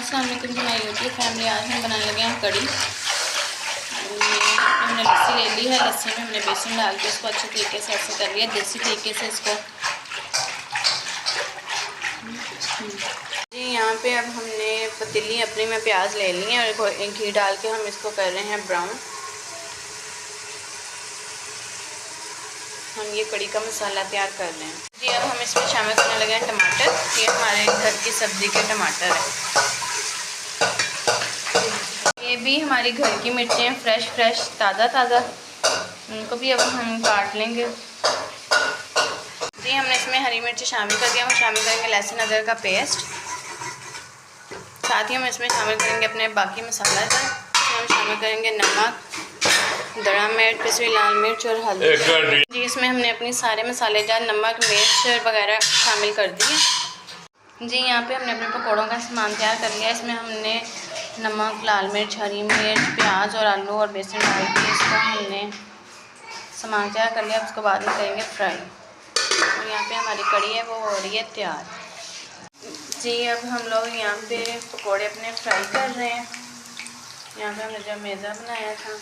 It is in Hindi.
अस्सलाम वालेकुम माय यूट्यूब फैमिली। आज हम बनाने लगे हैं कड़ी। हमने लस्सी ले ली है। लस्सी में हमने बेसन डाल के इसको अच्छे तरीके से ऐसे कर लिया, देसी तरीके से इसको। जी यहाँ पे अब हमने पतीली अपनी में प्याज ले ली है और घी डाल के हम इसको कर रहे हैं ब्राउन। हम ये कड़ी का मसाला तैयार कर रहे हैं जी। अब हम इसमें शामिल करने लगे हैं टमाटर। ये हमारे घर की सब्ज़ी के टमाटर है। ये भी हमारी घर की मिर्चें हैं, फ्रेश ताज़ा। उनको भी अब हम काट लेंगे जी। हमने इसमें हरी मिर्ची शामिल कर दिया। हम शामिल करेंगे लहसुन अदरक का पेस्ट। साथ ही हम इसमें शामिल करेंगे अपने बाकी मसाला। हम शामिल करेंगे नमक, दड़ा मिर्च, पिसी लाल मिर्च और हल्दी जी। इसमें हमने अपने सारे मसाले जान नमक, मिर्च वगैरह शामिल कर दिए जी। यहाँ पे हमने अपने पकौड़ों का सामान तैयार कर लिया। इसमें हमने नमक, लाल मिर्च, हरी मिर्च, प्याज और आलू और बेसन डाल के इसको हमने सामान तैयार कर लिया। उसके बाद में करेंगे फ्राई। और यहाँ पे हमारी कड़ी है वो हो रही है तैयार जी। अब हम लोग यहाँ पे पकौड़े अपने फ्राई कर रहे हैं। यहाँ पे हमने जो मैदा बनाया था